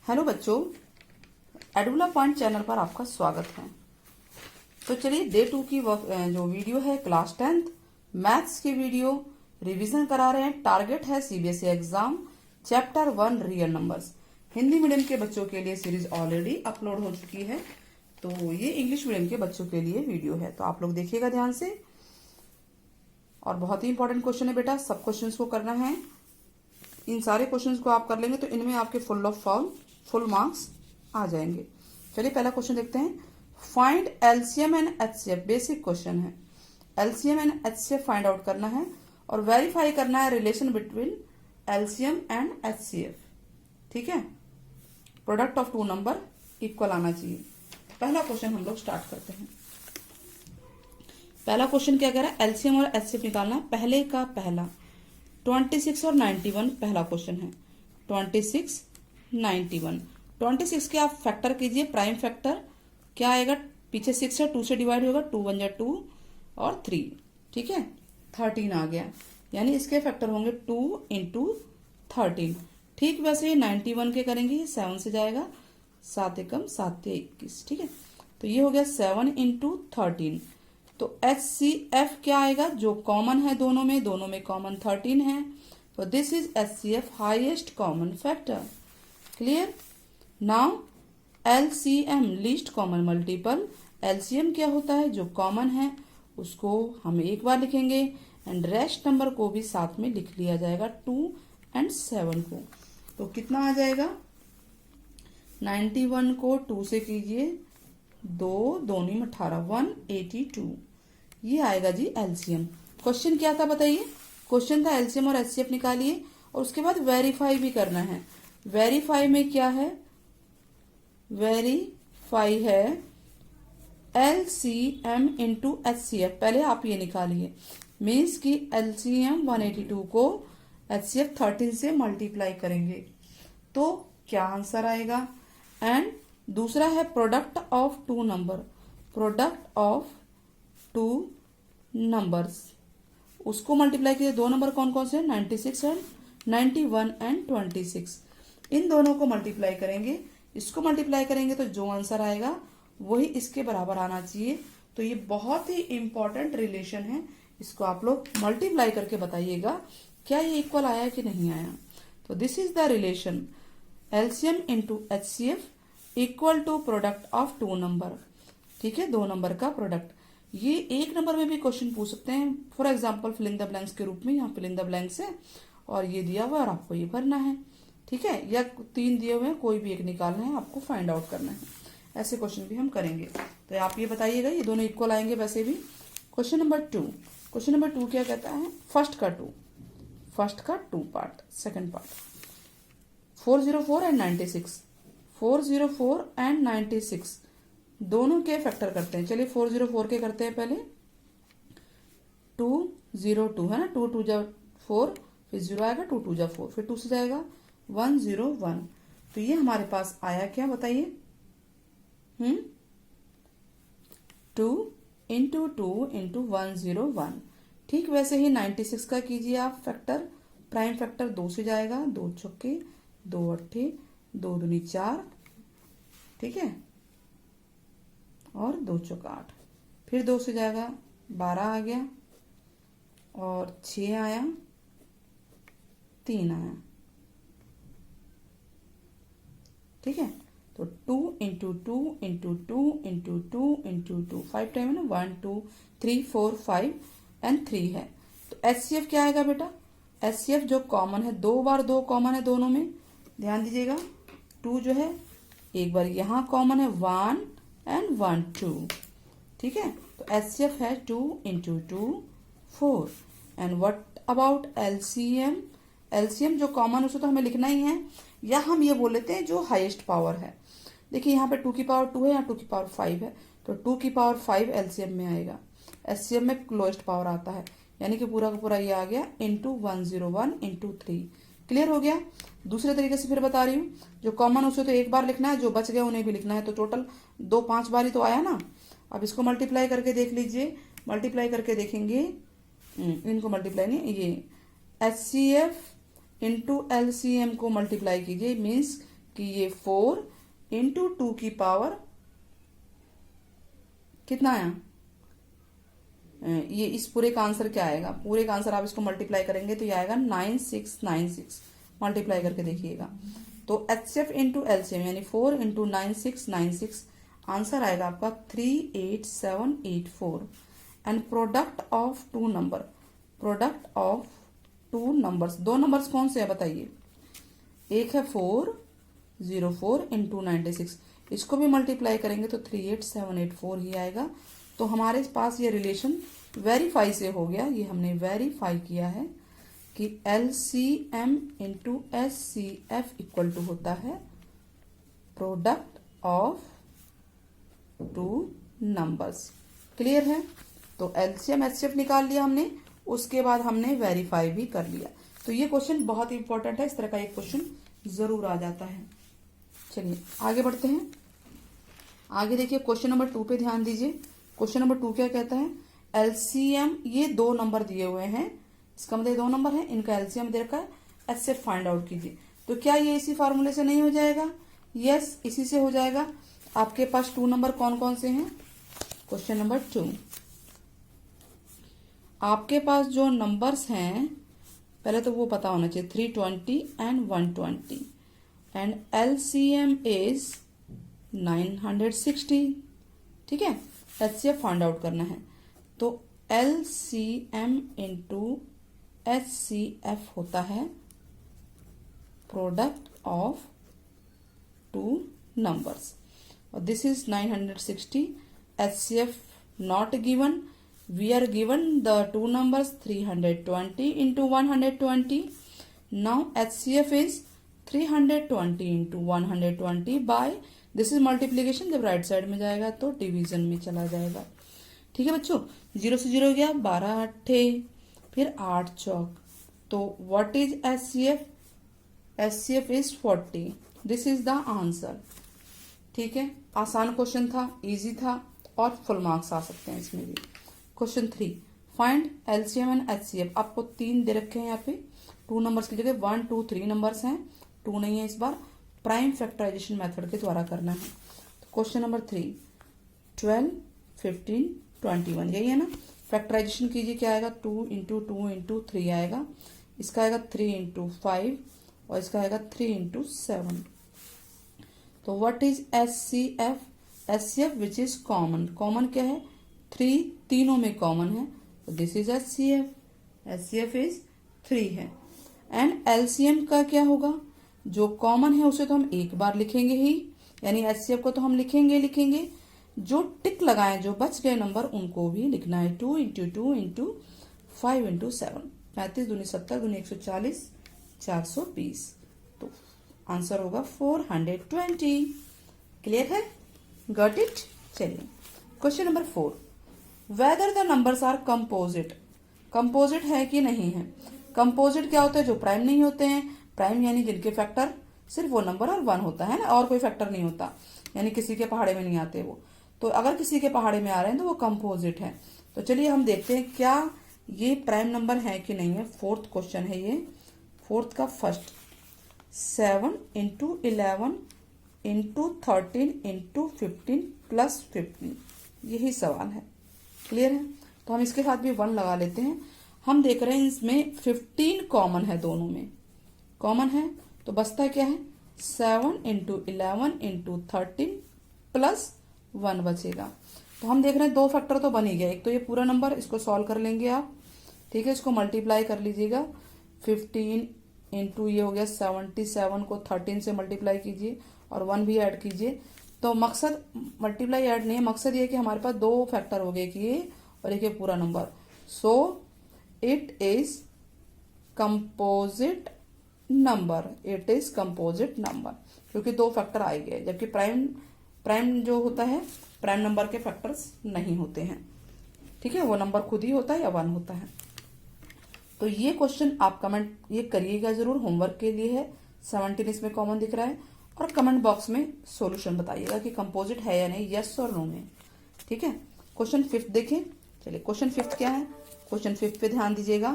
Hello बच्चों, एडुला point channel पर आपका स्वागत है। तो चलिए डे 2 की जो वीडियो है क्लास 10th मैथ्स की वीडियो रिवीजन करा रहे हैं। टारगेट है CBSE exam chapter 1 real numbers. Hindi medium के बच्चों के लिए सीरीज ऑलरेडी अपलोड हो चुकी है, तो ये इंग्लिश मीडियम के बच्चों के लिए वीडियो है, तो आप लोग देखिएगा ध्यान से। और बहुत ही इंपॉर्टेंट क्वेश्चन है बेटा, सब क्वेश्चंस को करना है। इन सारे क्वेश्चंस को आप कर लेंगे तो इनमें आपके फुल मार्क्स आ जाएंगे। चलिए पहला क्वेश्चन देखते हैं। Find LCM and HCF, basic question है। LCM and HCF find out करना है और वेरीफाई करना है relation between LCM and HCF. ठीक है, product of two number equal आना चाहिए। पहला क्वेश्चन हम लोग स्टार्ट करते हैं। पहला क्वेश्चन क्या कह रहा है, एलसीएम और एचसीएफ निकालना है। पहले का पहला 26 और 91 पहला क्वेश्चन है। 26 91 26 के आप फैक्टर कीजिए, प्राइम फैक्टर क्या आएगा, पीछे 6 है, 2 से डिवाइड होगा, 2 1 2 और 3, ठीक है 13 आ गया, यानी इसके फैक्टर होंगे 2 इंटू 13। ठीक वैसे ही 91 के करेंगे, 7 से जाएगा, 7 एकम 7 21, ठीक है। तो ये हो गया 7 इंटू 13। तो HCF क्या आएगा, जो कॉमन है दोनों में कॉमन 13 है, तो this is HCF highest common factor. Clear. Now LCM least common multiple. LCM क्या होता है, जो कॉमन है उसको हम एक बार लिखेंगे एंड रेस्ट नंबर को भी साथ में लिख लिया जाएगा, 2 और 7 को। तो कितना आ जाएगा, 91 को 2 से कीजिए, 2 2 18 182, ये आएगा जी LCM। क्वेश्चन क्या था बताइए, क्वेश्चन था LCM और HCF निकालिए और उसके बाद वेरीफाई भी करना है। वेरीफाई में क्या है, वेरीफाई है LCM इंटू HCF। पहले आप ये निकालिए, मीन्स कि LCM 182 को HCF 13 से मल्टीप्लाई करेंगे तो क्या आंसर आएगा। एंड दूसरा है product of two number, product of two numbers, उसको मल्टीप्लाई कीजिए। दो नंबर कौन कौन से, 96 एंड 91 एंड 26, इन दोनों को मल्टीप्लाई करेंगे। इसको मल्टीप्लाई करेंगे तो जो आंसर आएगा वही इसके बराबर आना चाहिए। तो ये बहुत ही इंपॉर्टेंट रिलेशन है, इसको आप लोग मल्टीप्लाई करके बताइएगा क्या ये इक्वल आया कि नहीं आया। तो this is the relation LCM into HCF equal to product of two number. ठीक है, दो नंबर का प्रोडक्ट। ये एक नंबर में भी क्वेश्चन पूछ सकते हैं, for example fill in the blanks के रूप में। यहाँ फिल इन द ब्लैंक्स है और ये दिया हुआ और आपको ये भरना है, ठीक है, या 3 दिए हुए हैं, कोई भी एक निकालना है, आपको फाइंड आउट करना है। ऐसे क्वेश्चन भी हम करेंगे, तो आप ये बताइएगा ये दोनों इक्वल आएंगे वैसे भी। क्वेश्चन नंबर 2, क्वेश्चन नंबर 2 क्या कहता है, फर्स्ट का 2 part, second part 404 and 96, 404 and 96 दोनों के फैक्टर करते हैं। चलिए 404 के करते हैं पहले। 202 है ना, 2 2 जा 4, फिर 0 आएगा, 2 2 जा 4, फिर 2 से जाएगा 101। तो ये हमारे पास आया क्या बताइए, 2 इंटू 2 इंटू 101। ठीक वैसे ही 96 का कीजिए आप फैक्टर, प्राइम फैक्टर 2 से जाएगा, 2 छक्के 2 अट्ठे 2 दूनी 4, ठीक है, और 2 चौका 8, फिर 2 से जाएगा 12 आ गया, और 6 आया, 3 आया, ठीक है। तो 2 into 2 into 2 into 2 into 2, 5 time है ना, 1 2 3 4 5 एंड 3 है। तो HCF क्या आएगा बेटा, HCF जो कॉमन है, 2 बार 2 कॉमन है दोनों में, ध्यान दीजिएगा। 2 जो है एक बार यहाँ कॉमन है, 1 एंड 1 2, ठीक है। तो HCF है 2 into 2 4। And what about LCM, LCM जो कॉमन उसे तो हमें लिखना ही है, या हम ये बोल लेते हैं जो हाईएस्ट पावर है। देखिए यहाँ पे 2 की पावर 2 है, यहाँ 2 की पावर 5 है, तो 2 की पावर 5 LCM में आएगा। HCM में लोएस्ट पावर आता है, यानी कि पूरा का पूरा ये आ गया इंटू 101 इंटू 3। क्लियर हो गया। दूसरे तरीके से फिर बता रही हूँ, जो कॉमन उसे तो एक बार लिखना है, जो बच गए उन्हें भी लिखना है, तो टोटल 2 5 बार ही तो आया ना। अब इसको मल्टीप्लाई करके देख लीजिए, मल्टीप्लाई करके देखेंगे, इनको मल्टीप्लाई नहीं, ये HCF इंटू LCM को मल्टीप्लाई कीजिए, मीन्स कि ये 4 इंटू 2 की पावर कितना आया, ये इस पूरे का आंसर क्या आएगा, पूरे का आंसर आप इसको मल्टीप्लाई करेंगे तो ये आएगा 9696। मल्टीप्लाई करके देखिएगा तो एचसीएफ इंटू एलसीएम यानी 4 इंटू 9696 आंसर आएगा आपका 38784। And product of two number, product of two numbers, दो नंबर्स कौन से है बताइए, एक है 404 इंटू 96, इसको भी मल्टीप्लाई करेंगे तो 38784 ही आएगा। तो हमारे पास ये रिलेशन वेरीफाई से हो गया, ये हमने वेरीफाई किया है कि LCM into SCF equal to होता है product of two numbers. Clear है? तो LCM SCF निकाल लिया हमने, उसके बाद हमने वेरीफाई भी कर लिया। तो ये क्वेश्चन बहुत इंपॉर्टेंट है, इस तरह का एक क्वेश्चन जरूर आ जाता है। चलिए आगे बढ़ते हैं। आगे देखिए क्वेश्चन नंबर 2 पे ध्यान दीजिए। क्वेश्चन नंबर 2 क्या कहता है, LCM, ये दो नंबर दिए हुए हैं, इसका मतलब दो नंबर है, इनका LCM दे रखा है, HCF फाइंड आउट कीजिए। तो क्या ये इसी फार्मूले से नहीं हो जाएगा? यस, इसी से हो जाएगा। आपके पास 2 नंबर कौन कौन से हैं? क्वेश्चन नंबर 2, आपके पास जो नंबर्स हैं पहले तो वो पता होना चाहिए, 320 एंड 120 एंड LCM इज 960। ठीक है, HCF फाइंड आउट करना है तो LCM इंटू HCF होता है प्रोडक्ट ऑफ टू नंबर्स और this is 960। HCF not given, we are given the two numbers 320 into 120. Now HCF is 320 into 120 by, this is multiplication, जब right side में जाएगा तो डिवीजन में चला जाएगा। ठीक है बच्चों, 0 से 0 गया, 12 अट्ठे, फिर 8 चौक, तो what is HCF? HCF is 40। This is the answer. ठीक है, आसान क्वेश्चन था, इजी था और फुल मार्क्स आ सकते हैं इसमें भी। Question 3, find LCM and HCF। आपको 3 दे रखे हैं यहाँ पे, 2 नंबर्स की जगह 1 2 3 नंबर्स हैं, 2 नहीं है इस बार। प्राइम फैक्टराइजेशन मेथड के द्वारा करना है। तो क्वेश्चन नंबर 3, 12 15 21, यही है ना। फैक्टराइजेशन कीजिए, क्या आएगा, 2 इंटू 2 इंटू 3 आएगा, इसका आएगा 3 इंटू 5 और इसका आएगा 3 इंटू 7। तो what is HCF? HCF which is common, common क्या है, 3 तीनों में कॉमन है, तो this is HCF। HCF is 3 है। एंड LCM का क्या होगा, जो कॉमन है उसे तो हम एक बार लिखेंगे ही, यानी HCF को तो हम लिखेंगे, जो टिक लगाएं, जो बच गए नंबर उनको भी लिखना है। 2 इंटू 2 इंटू 5 इंटू 7, 35 दूनी 70 दूनी 140, 420, तो आंसर होगा 420। क्लियर है? Got it? चलिए question number 4, whether the numbers are composite. Composite है कि नहीं है? कंपोजिट क्या होता है, जो प्राइम नहीं होते हैं। प्राइम यानी जिनके फैक्टर सिर्फ वो नंबर और 1 होता है ना, और कोई फैक्टर नहीं होता, यानी किसी के पहाड़े में नहीं आते वो। तो अगर किसी के पहाड़े में आ रहे हैं तो वो कंपोजिट है। तो चलिए हम देखते हैं क्या ये प्राइम नंबर है कि नहीं है। 4th क्वेश्चन है ये, 4th का first, 7 into 11 into 13 into 15 plus 15, यही सवाल है। क्लियर है? तो हम इसके साथ भी 1 लगा लेते हैं। हम देख रहे हैं इसमें 15 कॉमन है, दोनों में कॉमन है, तो बचता क्या है, 7 इंटू 11 इंटू 13 प्लस 1 बचेगा। तो हम देख रहे हैं 2 फैक्टर तो बन ही गया, एक तो ये पूरा नंबर, इसको सॉल्व कर लेंगे आप। ठीक है, इसको मल्टीप्लाई कर लीजिएगा, 15 इंटू ये हो गया 77 को 13 से मल्टीप्लाई कीजिए और 1 भी ऐड कीजिए। तो मकसद मल्टीप्लाई ऐड नहीं है, मकसद ये है कि हमारे पास 2 फैक्टर हो गए कि ये और एक पूरा number. So it is composite number, it is composite number, क्योंकि 2 फैक्टर आए गए, जबकि प्राइम जो होता है, प्राइम नंबर के फैक्टर्स नहीं होते हैं। ठीक है, वो नंबर खुद ही होता है या 1 होता है। तो ये क्वेश्चन आप कमेंट ये करिएगा जरूर, होमवर्क के लिए है। 17 इसमें कॉमन दिख रहा है, और कमेंट बॉक्स में सॉल्यूशन बताइएगा कि कंपोजिट है या नहीं, यस और नो में। ठीक है, क्वेश्चन 5 देखें। चलिए क्वेश्चन 5 क्या है, क्वेश्चन 5 पे ध्यान दीजिएगा।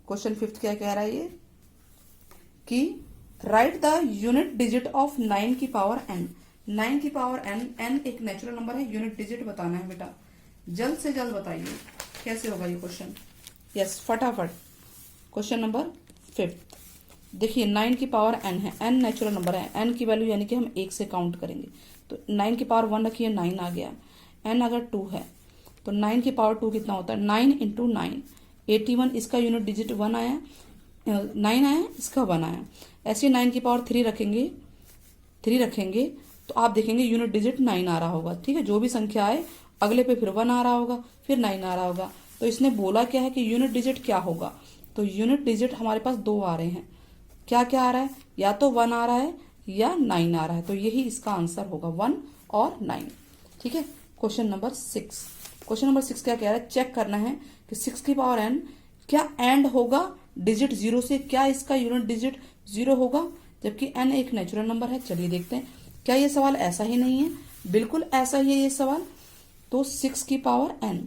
क्वेश्चन 5 क्या कह रहा है ये, कि right the unit digit of 9 की पावर n। 9 की पावर n, n एक नेचुरल नंबर है, यूनिट डिजिट बताना है बेटा। जल्द से जल्द बताइए कैसे होगा ये क्वेश्चन। यस, फटाफट। Question number 5। देखिए 9 की पावर n है, n नेचुरल नंबर है, n की वैल्यू यानी कि हम 1 से काउंट करेंगे। तो 9 की पावर 1 रखिए, 9 आ गया। n अगर 2 है तो 9 की पावर 2 कितना होता है, 9 इंटू 9 81। इसका यूनिट डिजिट 1 आया, 9 आया, इसका 1 आया। ऐसे 9 की पावर 3 रखेंगे, 3 रखेंगे तो आप देखेंगे यूनिट डिजिट 9 आ रहा होगा। ठीक है, जो भी संख्या आए अगले पे फिर 1 आ रहा होगा, फिर 9 आ रहा होगा। तो इसने बोला क्या है कि यूनिट डिजिट क्या होगा, तो यूनिट डिजिट हमारे पास 2 आ रहे हैं। क्या क्या आ रहा है, या तो 1 आ रहा है या 9 आ रहा है, तो यही इसका आंसर होगा 1 और 9। ठीक है, क्वेश्चन नंबर 6। क्वेश्चन नंबर 6 क्या कह रहा है, चेक करना है कि 6 की पावर n क्या एंड होगा डिजिट 0 से, क्या इसका यूनिट डिजिट 0 होगा, जबकि n एक नेचुरल नंबर है। चलिए देखते हैं, क्या ये सवाल ऐसा ही नहीं है, बिल्कुल ऐसा ही है ये सवाल। तो 6 की पावर n,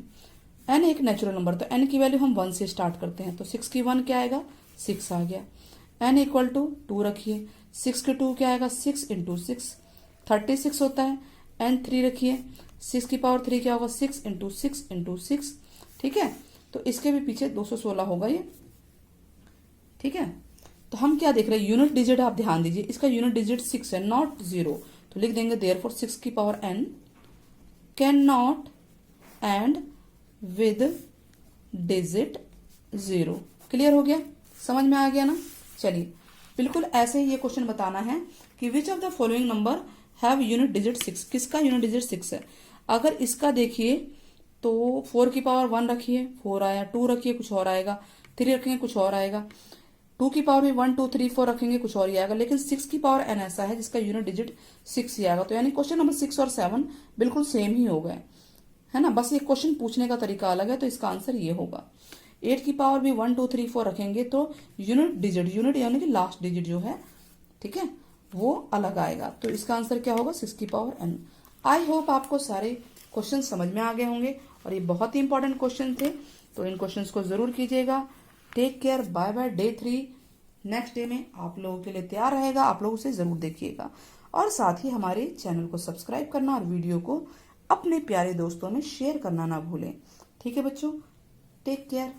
n एक नेचुरल नंबर, तो n की वैल्यू हम 1 से स्टार्ट करते हैं, तो 6 की 1 क्या आएगा, 6 आ गया। n इक्वल टू 2 रखिए, 6 के 2 क्या आएगा, 6 इंटू 6 36 होता है। n 3 रखिए, 6 की पावर 3 क्या होगा, 6 इंटू 6 इंटू 6। ठीक है, तो इसके भी पीछे 216 होगा ये। ठीक है, तो हम क्या देख रहे हैं, यूनिट डिजिट आप ध्यान दीजिए, इसका यूनिट डिजिट 6 है, नॉट 0। तो लिख देंगे देयरफॉर 6 की power n can not and with digit 0। Clear हो गया, समझ में आ गया ना। चलिए बिल्कुल ऐसे ही ये क्वेश्चन बताना है कि which of the following number have unit digit 6। किसका यूनिट डिजिट 6 है। अगर इसका देखिए तो 4 की पावर 1 रखिए, 4 आया, 2 रखिए कुछ और आएगा, 3 रखेंगे कुछ और आएगा, 2 की पावर भी 1 2 3 4 रखेंगे कुछ और ही आएगा। लेकिन 6 की पावर n ऐसा है जिसका यूनिट डिजिट 6 ही आएगा। तो यानी क्वेश्चन नंबर 6 और 7 बिल्कुल सेम ही हो गए, है ना, बस ये क्वेश्चन पूछने का तरीका अलग है। तो इसका आंसर ये होगा। 8 की पावर भी 1 2 3 4 रखेंगे तो यूनिट डिजिट, यूनिट यानी कि लास्ट डिजिट जो है, ठीक है, वो अलग आएगा। तो इसका आंसर क्या होगा, 6 की पावर n। आई होप आपको सारे क्वेश्चन समझ में आ गए होंगे और ये बहुत ही इंपॉर्टेंट क्वेश्चन थे, तो इन क्वेश्चंस को जरूर कीजिएगा। Take care, bye bye. Day 3 next day में आप लोगों के लिए तैयार रहेगा, आप लोग उसे जरूर देखिएगा और साथ ही हमारे चैनल को सब्सक्राइब करना और वीडियो को अपने प्यारे दोस्तों में शेयर करना ना भूलें। ठीक है बच्चों, टेक केयर।